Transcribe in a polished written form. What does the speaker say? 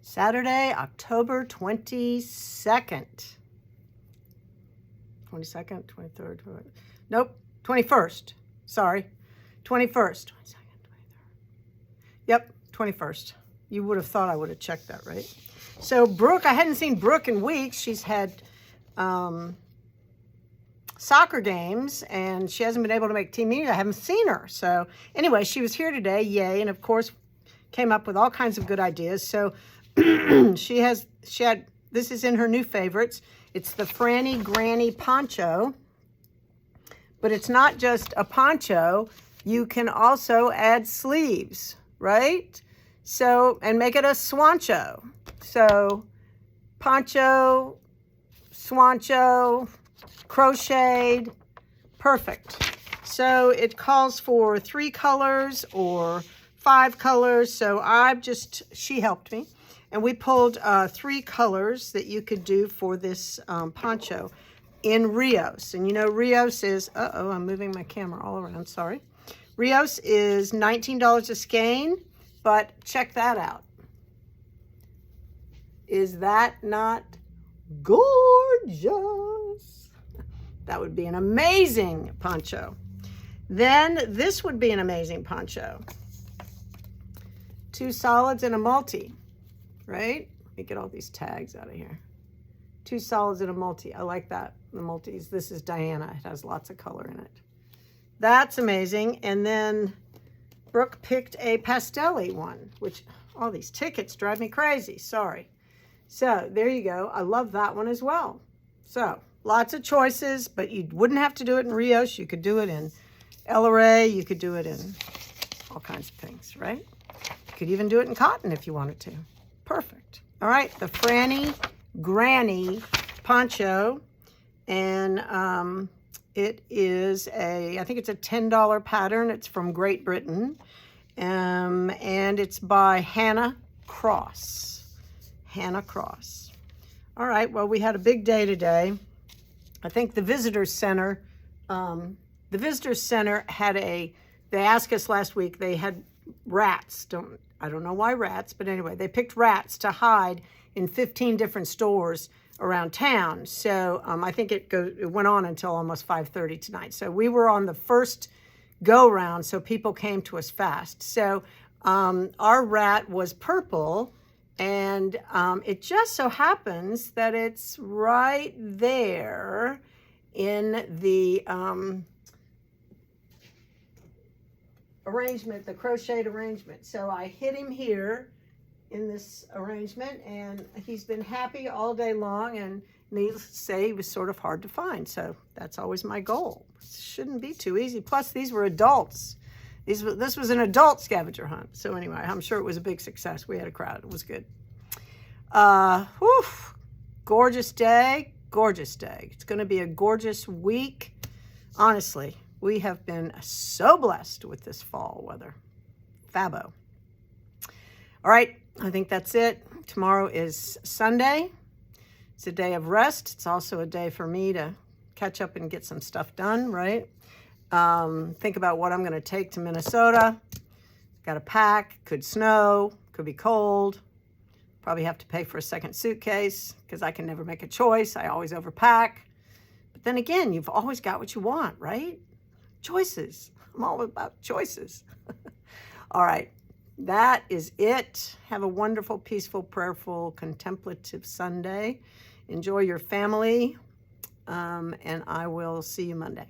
Saturday, October 22nd. 22nd, 23rd, nope, 21st. Sorry, 21st. 22nd, 23rd. Yep, 21st. You would have thought I would have checked that, right? So Brooke, I hadn't seen Brooke in weeks. She's had soccer games, and she hasn't been able to make team meeting. I haven't seen her. So anyway, she was here today, yay, and of course came up with all kinds of good ideas. So she had, this is in her new favorites. It's the Franny Granny poncho, but it's not just a poncho. You can also add sleeves, right? So, and make it a swancho. So, poncho, swancho, crocheted, perfect. So it calls for 3 colors or 5 colors. So she helped me. And we pulled 3 colors that you could do for this poncho in Rios. And you know, Rios is, uh-oh, I'm moving my camera all around, sorry. Rios is $19 a skein, but check that out. Is that not gorgeous? That would be an amazing poncho. Then this would be an amazing poncho. 2 solids and a multi, right? Let me get all these tags out of here. 2 solids and a multi. I like that, the multis. This is Diana. It has lots of color in it. That's amazing. And then Brooke picked a pastel-y one, which all these tickets drive me crazy. Sorry. So there you go. I love that one as well. So lots of choices, but you wouldn't have to do it in Rios. You could do it in El Rey. You could do it in all kinds of things, right? You could even do it in cotton if you wanted to. Perfect. All right, the Franny Granny poncho, and it is I think it's a $10 pattern. It's from Great Britain, and it's by Hannah Cross. Hannah Cross. All right, well, we had a big day today. I think the Visitor Center had they asked us last week, they had rats. I don't know why rats, but anyway, they picked rats to hide in 15 different stores around town. So I think it went on until almost 5:30 tonight. So we were on the first go round, so people came to us fast. So our rat was purple, and it just so happens that it's right there in the arrangement, the crocheted arrangement. So I hit him here in this arrangement, and he's been happy all day long, and needless to say, he was sort of hard to find. So that's always my goal. It shouldn't be too easy. Plus, these were adults. This was an adult scavenger hunt. So anyway, I'm sure it was a big success. We had a crowd. It was good. Gorgeous day. Gorgeous day. It's going to be a gorgeous week. Honestly, we have been so blessed with this fall weather. Fabo. All right, I think that's it. Tomorrow is Sunday. It's a day of rest. It's also a day for me to catch up and get some stuff done, right? Think about what I'm going to take to Minnesota. Got to pack. Could snow. Could be cold. Probably have to pay for a second suitcase because I can never make a choice. I always overpack. But then again, you've always got what you want, right? Choices. I'm all about choices. All right. That is it. Have a wonderful, peaceful, prayerful, contemplative Sunday. Enjoy your family. And I will see you Monday.